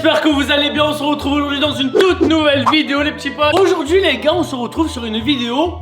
j'espère que vous allez bien. On se retrouve aujourd'hui dans une toute nouvelle vidéo les petits potes. Aujourd'hui les gars, on se retrouve sur une vidéo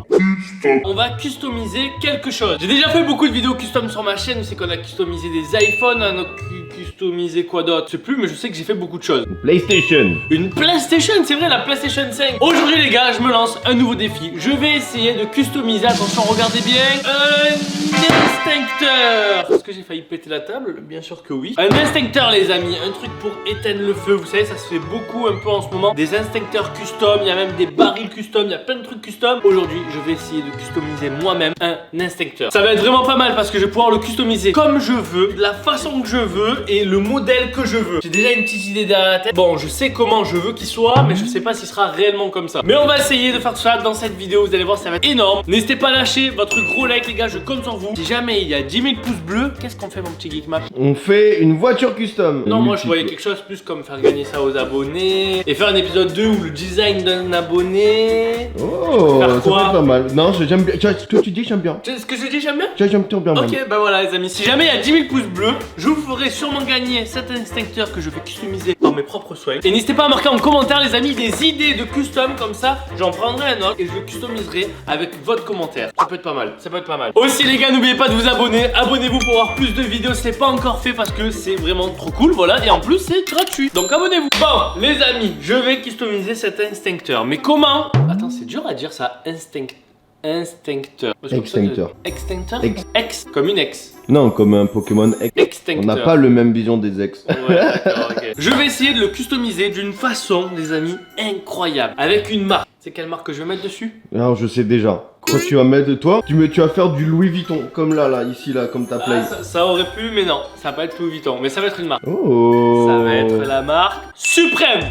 on va customiser quelque chose. J'ai déjà fait beaucoup de vidéos custom sur ma chaîne. C'est qu'on a customisé des iPhones, on a customisé quoi d'autre, je sais plus, mais je sais que j'ai fait beaucoup de choses. PlayStation. Une PlayStation, c'est vrai, la PlayStation 5. Aujourd'hui les gars, je me lance un nouveau défi. Je vais essayer de customiser, attention regardez bien, un extincteur. Est-ce que j'ai failli péter la table? Bien sûr que oui. Un extincteur les amis, un truc pour éteindre le feu. Vous savez, ça se fait beaucoup un peu en ce moment. Des extincteurs custom, il y a même des barils custom, il y a plein de trucs custom. Aujourd'hui, je vais essayer de customiser moi-même un extincteur. Ça va être vraiment pas mal parce que je vais pouvoir le customiser comme je veux, de la façon que je veux et le modèle que je veux. J'ai déjà une petite idée derrière la tête. Bon, je sais comment je veux qu'il soit, mais je sais pas s'il sera réellement comme ça. Mais on va essayer de faire tout ça dans cette vidéo. Vous allez voir, ça va être énorme. N'hésitez pas à lâcher votre gros like les gars, je compte sur vous. Si jamais il y a 10 000 pouces bleus, qu'est-ce qu'on fait mon petit Geekmap? On fait une voiture custom. Non, moi je voyais quelque chose plus comme faire gagner ça aux abonnés et faire un épisode 2 où le design d'un abonné. Oh, faire ça peut quoi? être pas mal. Non, j'aime bien. Tu vois, ce que tu dis, j'aime bien. Ce que je dis, j'aime bien. J'aime bien. Ok, même. bah voilà les amis, si jamais il y a 10 000 pouces bleus, je vous ferai sûrement gagner cet extincteur que je vais customiser par mes propres soins. Et n'hésitez pas à marquer en commentaire les amis des idées de custom comme ça, j'en prendrai un autre et je le customiserai avec votre commentaire. Ça peut être pas mal, ça peut être pas mal. Aussi les gars, n'oubliez pas de vous abonner, abonnez-vous pour voir plus de vidéos, c'est pas encore fait parce que c'est vraiment trop cool, voilà, et en plus c'est gratuit, donc abonnez-vous. Bon les amis, je vais customiser cet extincteur, mais comment? Attends, c'est dur à dire ça, extincteur. Extincteur. Extincteur. Ex, comme une ex. Non, comme un Pokémon X. Extincteur. On n'a pas le même vision des ex. Ouais, d'accord, ok. Je vais essayer de le customiser d'une façon, les amis, incroyable. Avec une marque. C'est quelle marque que je vais mettre dessus? Alors, je sais déjà. Toi, tu vas mettre. Toi, tu vas faire du Louis Vuitton. Comme là, ici, là, comme ta play. Ça aurait pu, mais non. Ça va pas être Louis Vuitton, mais ça va être une marque. Oh. Ça va être la marque Suprême.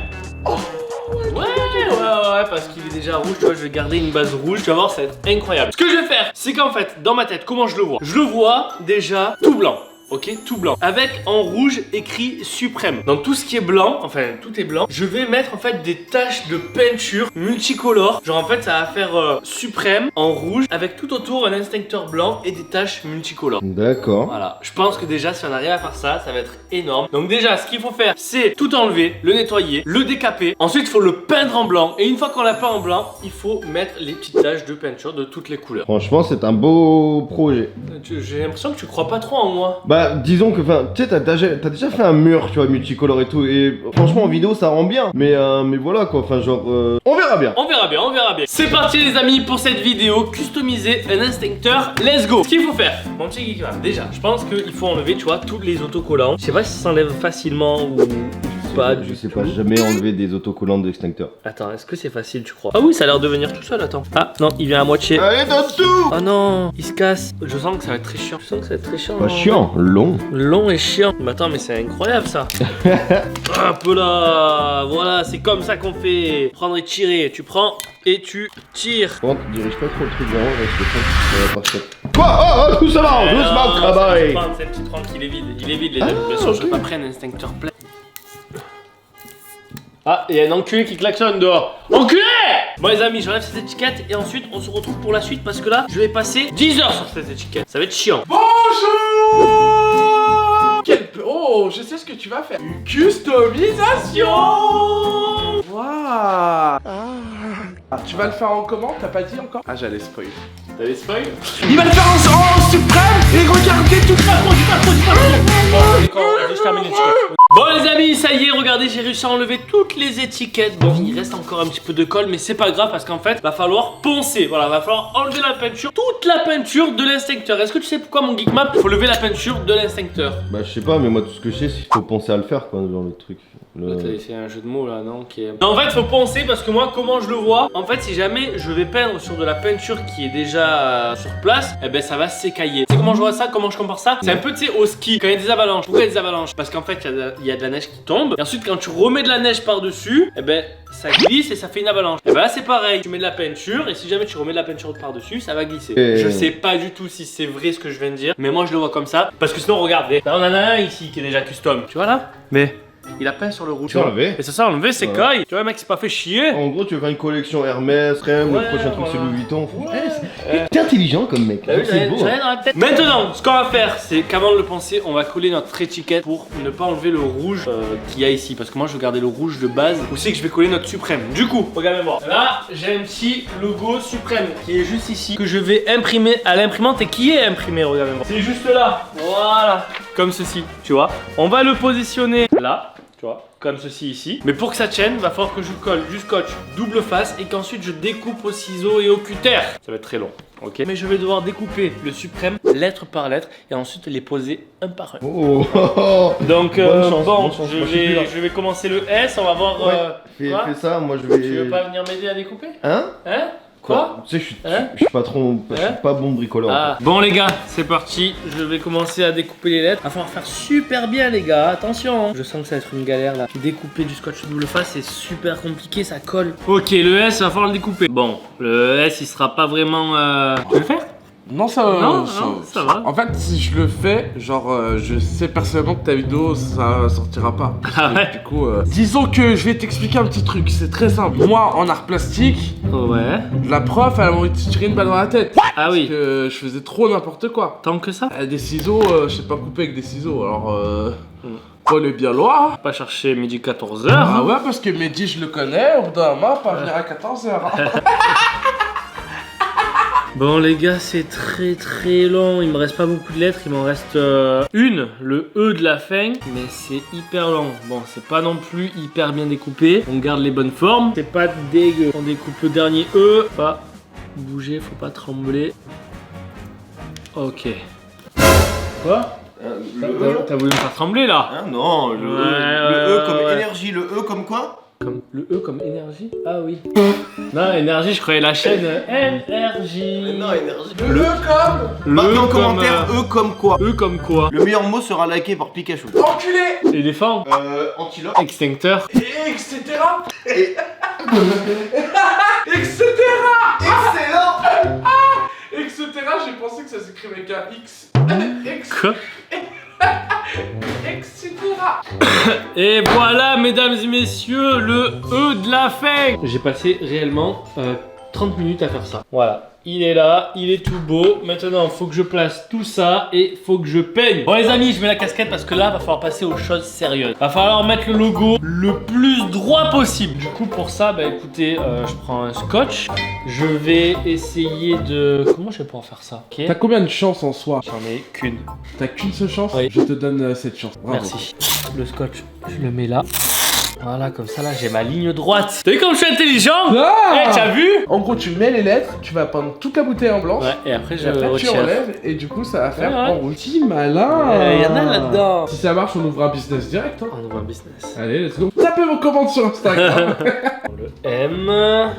Ouais, parce qu'il est déjà rouge, tu vois, je vais garder une base rouge, tu vas voir, ça va être incroyable. Ce que je vais faire, c'est qu'en fait, dans ma tête, comment je le vois? Je le vois déjà tout blanc. Ok, tout blanc. Avec en rouge écrit Suprême. Donc tout ce qui est blanc, enfin tout est blanc, je vais mettre en fait des taches de peinture multicolores. Genre en fait ça va faire Suprême en rouge avec tout autour un extincteur blanc et des taches multicolores. D'accord. Voilà, je pense que déjà si on arrive à faire ça, ça va être énorme. Donc déjà ce qu'il faut faire c'est tout enlever, le nettoyer, le décaper. Ensuite il faut le peindre en blanc. Et une fois qu'on l'a peint en blanc, il faut mettre les petites taches de peinture de toutes les couleurs. Franchement, c'est un beau projet. J'ai l'impression que tu crois pas trop en moi. Bah, disons que, enfin, tu sais, t'as déjà fait un mur, tu vois, multicolore et tout, et franchement en vidéo ça rend bien, mais voilà quoi, enfin genre, on verra bien. On verra bien, on verra bien. C'est parti les amis pour cette vidéo, customiser un extincteur, let's go. Ce qu'il faut faire, mon petit geek, déjà, je pense qu'il faut enlever, tu vois, tous les autocollants. Je sais pas si ça s'enlève facilement ou pas du Je sais tout. pas, j'ai jamais enlevé des autocollants d'extincteur. Attends, est-ce que c'est facile tu crois? Ah oui, ça a l'air de venir tout seul, attends. Ah non, il vient à moitié. Allez, dessous. Oh non, il se casse. Je sens que ça va être très chiant. Je sens que ça va être très chiant. Pas chiant, long. Long et chiant. Mais attends, mais c'est incroyable ça. Hop là. Voilà, c'est comme ça qu'on fait. Prendre et tirer. Tu prends et tu tires. Bon, tu dirige pas trop le truc vraiment, parce que ça va partir. Quoi? Oh, doucement, doucement, travail. C'est petit tranquille, il est vide les amis. Bien sûr, je vais pas prendre un extincteur plein. Ah, il y a un enculé qui klaxonne dehors. Enculé! Bon les amis, j'enlève cette étiquette et ensuite on se retrouve pour la suite parce que là, je vais passer 10 heures sur cette étiquette. Ça va être chiant. Bonjour! Oh, je sais ce que tu vas faire. Une customisation! Waouh! Tu vas le faire en comment? T'as pas dit encore? Ah, j'allais spoil. T'as les spoils? Il va le faire en suprême et regardez toute la Bon les amis, ça y est, regardez, j'ai réussi à enlever toutes les étiquettes. Bon, il reste encore un petit peu de colle, mais c'est pas grave parce qu'en fait, va falloir poncer. Voilà, va falloir enlever la peinture, toute la peinture de l'extincteur. Est-ce que tu sais pourquoi mon Geekmap? Faut lever la peinture de l'extincteur. Bah, je sais pas, mais moi tout ce que je sais, c'est qu'il faut penser à le faire, quoi, genre le truc. T'as essayé un jeu de mots là, non? Non, en fait, faut poncer parce que moi, comment je le vois? En fait, si jamais je vais peindre sur de la peinture qui est déjà sur place, eh ben ça va s'écailler. Tu sais comment je vois ça? Comment je compare ça? C'est un peu, tu sais, au ski, quand il y a des avalanches. Pourquoi il y a des avalanches? Parce qu'en fait, il y a de la neige qui tombe. Et ensuite, quand tu remets de la neige par-dessus, eh ben ça glisse et ça fait une avalanche. Et ben là, c'est pareil. Tu mets de la peinture et si jamais tu remets de la peinture par-dessus, ça va glisser. Je sais pas du tout si c'est vrai ce que je viens de dire, mais moi, je le vois comme ça. Parce que sinon, regarde, là, on en a un ici qui est déjà custom. Tu vois là? Mais il a peint sur le rouge. Tu vas enlever. Et c'est ça, enlever ses Ouais. cailles. Tu vois, le mec, c'est pas fait chier. En gros, tu veux faire une collection Hermès, Crème, Ouais, le prochain truc c'est voilà. Louis Vuitton. Ouais. T'es intelligent comme mec. T'as vu, C'est beau. j'ai rien dans la tête. Maintenant, ce qu'on va faire, c'est qu'avant de le penser, on va coller notre étiquette pour ne pas enlever le rouge qu'il y a ici. Parce que moi, je vais garder le rouge de base. Ou c'est que je vais coller notre Suprême. Du coup, regardez-moi. Là, j'ai un petit logo Suprême qui est juste ici, que je vais imprimer à l'imprimante et qui est imprimé, regardez-moi. C'est juste là. Voilà. Comme ceci, tu vois. On va le positionner là. Tu vois, comme ceci ici. Mais pour que ça tienne, va falloir que je colle du scotch double face et qu'ensuite je découpe au ciseau et au cutter. Ça va être très long, ok. Mais je vais devoir découper le Suprême lettre par lettre et ensuite les poser un par un. Oh. Donc Bonne chance, bon, bonne chance. Moi, je suis plus là. je vais commencer le S, on va voir. Quoi Fais ça, moi je vais. Tu veux pas venir m'aider à découper? Hein? Hein? Quoi? Tu sais, je Hein? suis pas trop. Je suis Hein? pas bon bricoleur. Ah. Bon les gars, c'est parti. Je vais commencer à découper les lettres. Il va falloir faire super bien les gars, attention. Je sens que ça va être une galère là. Découper du scotch double face, c'est super compliqué, ça colle. Ok, le S, il va falloir le découper. Bon, le S, il sera pas vraiment... Tu veux le faire? Non, ça, Non, ça va. En fait, si je le fais, genre, je sais personnellement que ta vidéo, ça sortira pas. Ah ouais? Du coup, disons que je vais t'expliquer un petit truc, c'est très simple. Moi, en art plastique, Ouais. la prof, elle m'a envie de tirer une balle dans la tête. Ah oui. Parce que je faisais trop n'importe quoi. Tant que ça? Des ciseaux, je sais pas couper avec des ciseaux, alors Paul est bien loin. Pas chercher midi 14h. Ah ouais, parce que Mehdi, je le connais, au bout d'un moment, pas venir à 14h. Bon les gars, c'est très très long, il me reste pas beaucoup de lettres, il m'en reste une, le E de la fin, mais c'est hyper long. Bon, c'est pas non plus hyper bien découpé, on garde les bonnes formes, c'est pas dégueu. On découpe le dernier E, faut pas bouger, faut pas trembler. Ok. Quoi? T'as voulu me faire trembler là? Hein, non, le E comme énergie, le E comme quoi? Comme le E comme énergie? Ah oui. Non, énergie, je croyais la chaîne énergie. Non, énergie. Le E comme Marquez en comme, commentaire E comme quoi. E comme quoi? Le meilleur mot sera liké par Pikachu. enculé, Éléphant. Antilope. Extincteur. et etc. Et- etc. Excellent. Etc. J'ai pensé que ça s'écrivait avec un X. Quoi? Etc. Et voilà, mesdames et messieurs, le E de la fin. J'ai passé réellement 30 minutes à faire ça. Voilà. Il est là, il est tout beau. Maintenant, faut que je place tout ça et faut que je peigne. Bon les amis, je mets la casquette parce que là, va falloir passer aux choses sérieuses. Va falloir mettre le logo le plus droit possible. Du coup, pour ça, bah écoutez, je prends un scotch. Je vais essayer de... Comment je vais pouvoir faire ça? Ok. T'as combien de chances en soi? J'en ai qu'une. T'as qu'une seule chance? Oui. Je te donne cette chance. Bravo. Merci. Le scotch, je le mets là. Voilà, comme ça là, j'ai ma ligne droite. T'as vu comme je suis intelligent? Ah Eh, t'as vu? En gros, tu mets les lettres, tu vas prendre toute la bouteille en blanche. Ouais, et après je Et après, tu retire. enlèves et du coup ça va faire Ouais, ouais. en rouge. Si malin. Y en a là-dedans. Si ça marche, on ouvre un business direct. Hein. On ouvre un business. Allez, let's go. Tapez vos commandes sur Instagram. Le M.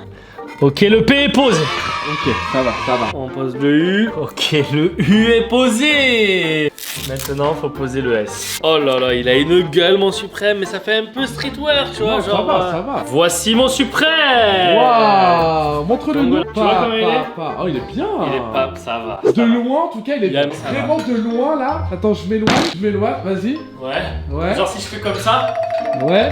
Ok, le P est posé. Ok, ça va. On pose le U. Ok, le U est posé. Maintenant, faut poser le S. Oh là là, il a une gueule, mon suprême, mais ça fait un peu streetwear, tu vois. Non, genre, ça va. Voici mon suprême. Waouh, montre-le Donc nous. voilà, tu vois comment il est? Oh, il est bien. Il est pas, ça va. De ça va. loin, en tout cas, il est Yann, ça vraiment de loin là. Attends, je m'éloigne, vas-y. Ouais. Ouais. Genre si je fais comme ça, Ouais.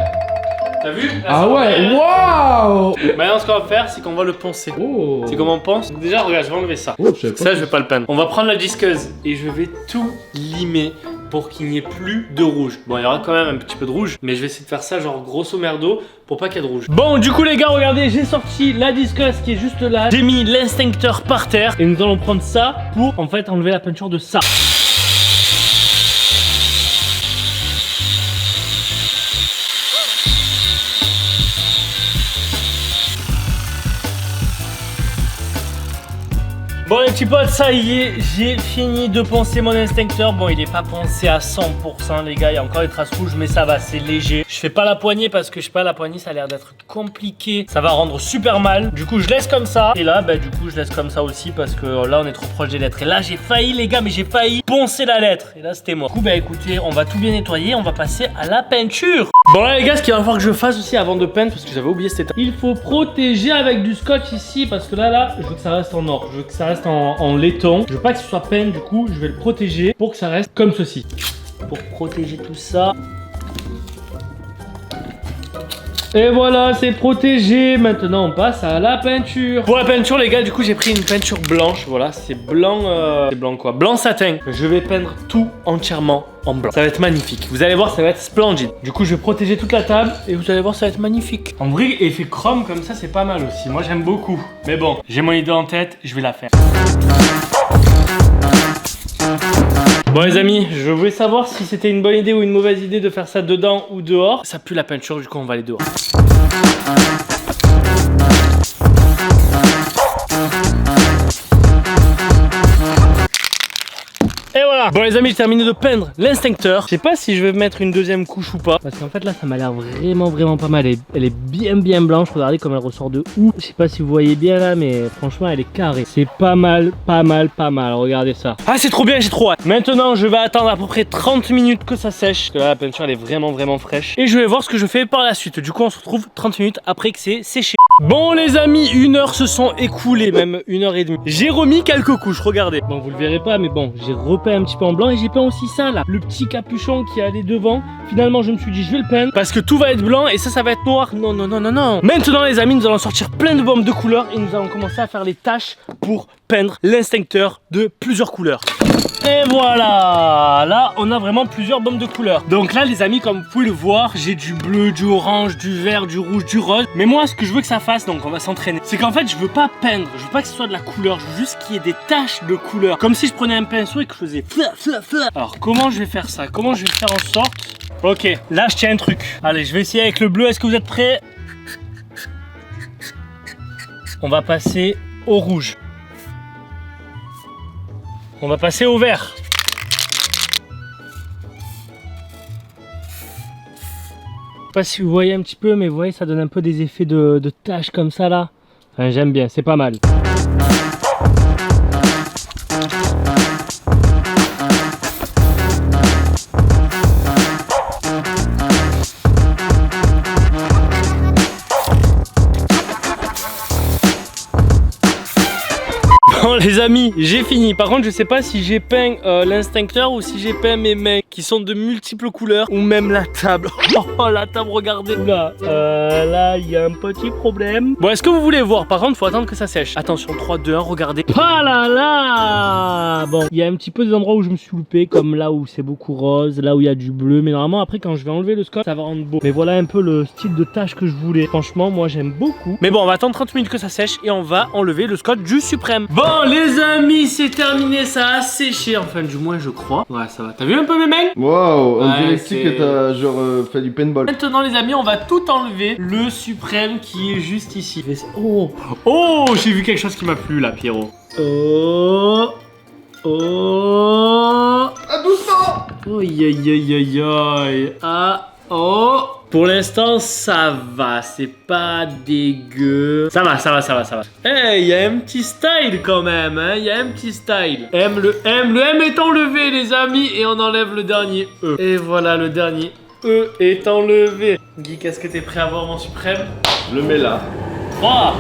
t'as vu? Là, Ah ça va ouais, bien. waouh. Maintenant, ce qu'on va faire, c'est qu'on va le poncer. Oh. C'est comment on pense? Déjà, regarde, je vais enlever ça. Oh, je sais pas. Ça, je vais pas le peindre. On va prendre la disqueuse et je vais tout limer pour qu'il n'y ait plus de rouge. Bon, il y aura quand même un petit peu de rouge, mais je vais essayer de faire ça genre grosso merdo pour pas qu'il y ait de rouge. Bon, du coup, les gars, regardez, j'ai sorti la disqueuse qui est juste là. J'ai mis l'instincteur par terre et nous allons prendre ça pour en fait enlever la peinture de ça. Bon les petits potes, ça y est, j'ai fini de poncer mon instincteur. Bon, il est pas poncé à 100% les gars, il y a encore des traces rouges, mais ça va, c'est léger. Je fais pas la poignée parce que je sais pas, la poignée ça a l'air d'être compliqué. Ça va rendre super mal. Du coup, je laisse comme ça. Et là, bah du coup, je laisse comme ça aussi parce que là, on est trop proche des lettres. Et là, j'ai failli les gars, mais j'ai failli poncer la lettre. Et là, c'était mort. Du coup, bah écoutez, on va tout bien nettoyer, on va passer à la peinture. Bon là les gars, ce qu'il va falloir que je fasse aussi avant de peindre, parce que j'avais oublié cette étape. Il faut protéger avec du scotch ici, parce que là, je veux que ça reste en or. Je veux que ça reste en laiton. Je veux pas que ce soit peint, du coup, je vais le protéger pour que ça reste comme ceci. Pour protéger tout ça. Et voilà, c'est protégé. Maintenant, on passe à la peinture. Pour la peinture, les gars, du coup, j'ai pris une peinture blanche. Voilà, c'est blanc. C'est blanc quoi? Blanc satin. Je vais peindre tout entièrement en blanc. Ça va être magnifique. Vous allez voir, ça va être splendide. Du coup, je vais protéger toute la table et vous allez voir, ça va être magnifique. En vrai, effet chrome comme ça, c'est pas mal aussi. Moi, j'aime beaucoup. Mais bon, j'ai mon idée en tête, je vais la faire. Bon les amis, je voulais savoir si c'était une bonne idée ou une mauvaise idée de faire ça dedans ou dehors. Ça pue la peinture, du coup on va aller dehors. Et voilà. Bon les amis, j'ai terminé de peindre l'instincteur. Je sais pas si je vais mettre une deuxième couche ou pas, parce qu'en fait là ça m'a l'air vraiment pas mal. Elle est bien blanche, regardez comme elle ressort de ouf. Je sais pas si vous voyez bien là, mais franchement elle est carrée. C'est pas mal. Regardez ça. Ah c'est trop bien, j'ai trop hâte. Maintenant je vais attendre à peu près 30 minutes que ça sèche, parce que là la peinture elle est vraiment fraîche. Et je vais voir ce que je fais par la suite. Du coup on se retrouve 30 minutes après que c'est séché. Bon les amis, 1 heure se sont écoulées, même 1h30. J'ai remis quelques couches, regardez. Bon vous le verrez pas, mais bon, j'ai repeint un petit peu en blanc et j'ai peint aussi ça là, le petit capuchon qui allait devant. Finalement je me suis dit je vais le peindre parce que tout va être blanc et ça va être noir. Non. Maintenant les amis, nous allons sortir plein de bombes de couleurs et nous allons commencer à faire les tâches pour peindre l'instincteur de plusieurs couleurs. Et voilà, là on a vraiment plusieurs bombes de couleurs. Donc là les amis, comme vous pouvez le voir, j'ai du bleu, du orange, du vert, du rouge, du rose. Mais moi ce que je veux que ça fasse, donc on va s'entraîner, c'est qu'en fait je veux pas peindre, je veux pas que ce soit de la couleur, je veux juste qu'il y ait des taches de couleur. Comme si je prenais un pinceau et que je faisais fla. Alors comment je vais faire ça? Comment je vais faire en sorte... Ok, là je tiens un truc. Allez, je vais essayer avec le bleu, est-ce que vous êtes prêts? On va passer au rouge. On va passer au vert. Je sais pas si vous voyez un petit peu, mais vous voyez, ça donne un peu des effets de taches comme ça là. Enfin, j'aime bien, c'est pas mal. Bon les amis, j'ai fini. Par contre je sais pas si j'ai peint l'instincteur ou si j'ai peint mes mains qui sont de multiples couleurs, ou même la table. Oh la table, regardez. Oula, là il y a un petit problème. Bon, est-ce que vous voulez voir? Par contre faut attendre que ça sèche. Attention, 3, 2, 1, regardez. Ah là là. Bon, il y a un petit peu des endroits où je me suis loupé, comme là où c'est beaucoup rose, là où il y a du bleu. Mais normalement après quand je vais enlever le scotch, ça va rendre beau. Mais voilà un peu le style de tâche que je voulais. Franchement moi j'aime beaucoup. Mais bon, on va attendre 30 minutes que ça sèche et on va enlever le scotch du suprême. Bon les amis, c'est terminé, ça a séché, enfin du moins je crois. Ouais ça va, t'as vu un peu mes mains? Waouh, on Ouais, dirait que t'as genre fait du paintball. Maintenant les amis, on va tout enlever, le suprême qui est juste ici. Oh, j'ai vu quelque chose qui m'a plu là, Pierrot. Oh. Ah doucement. Aïe. Ah. Oh. Pour l'instant, ça va, c'est pas dégueu. Ça va. Hey, il y a un petit style quand même, hein. Il y a un petit style. Le M est enlevé, les amis, et on enlève le dernier E. Et voilà, le dernier E est enlevé. Guy, qu'est-ce que t'es prêt à voir, mon suprême? Je le mets là. 3,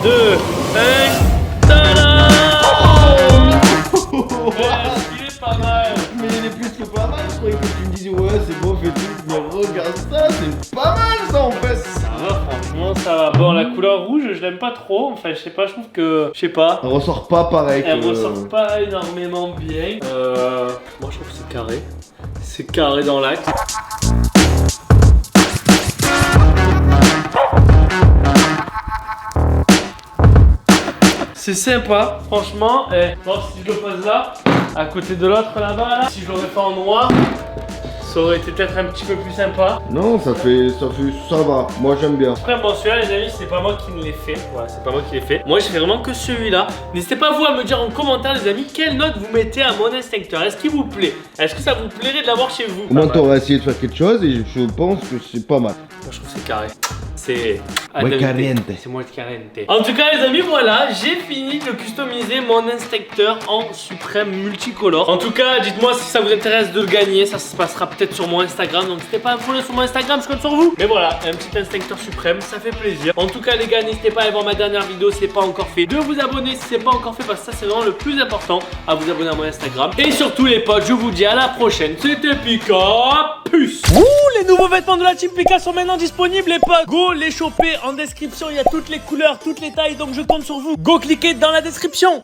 2, 1, tada! Il est pas mal. Mais il est plus que pas mal, je croyais que tu me disais ouais c'est beau fait tout, mais regarde ça, c'est pas mal ça en fait. Ça va, franchement ça va. Bon, la couleur rouge je l'aime pas trop, enfin je sais pas, je trouve que, je sais pas, Elle ressort pas pareil elle ressort pas énormément bien. Moi je trouve que c'est carré. C'est carré dans l'axe. C'est sympa, franchement. Bon, si je le pose là, à côté de l'autre là-bas, là, si je l'aurais fait en noir, ça aurait été peut-être un petit peu plus sympa. Non, ça va, moi j'aime bien. Après, bon, celui-là, les amis, c'est pas moi qui me l'ai fait. Voilà, c'est pas moi qui l'ai fait. Moi, j'ai fait vraiment que celui-là. N'hésitez pas, vous, à me dire en commentaire, les amis, quelle note vous mettez à mon instincteur. Est-ce qu'il vous plaît? Est-ce que ça vous plairait de l'avoir chez vous? Au moins t'aurais essayé de faire quelque chose et je pense que c'est pas mal. Moi, je trouve que c'est carré. C'est Muy caliente. C'est moi le caliente. En tout cas les amis, voilà, j'ai fini de customiser mon instincteur en suprême multicolore. En tout cas, dites-moi si ça vous intéresse de le gagner. Ça se passera peut-être sur mon Instagram. Donc n'hésitez pas à me follow sur mon Instagram, je compte sur vous. Mais voilà, un petit instincteur suprême, ça fait plaisir. En tout cas les gars, n'hésitez pas à aller voir ma dernière vidéo si c'est pas encore fait. De vous abonner si c'est pas encore fait, parce que ça c'est vraiment le plus important. À vous abonner à mon Instagram. Et surtout les potes, je vous dis à la prochaine. C'était Pika, puce. Ouh, les nouveaux vêtements de la team Pika sont maintenant disponibles les potes. Go les choper en description, il y a toutes les couleurs, toutes les tailles, donc je compte sur vous. Go cliquer dans la description.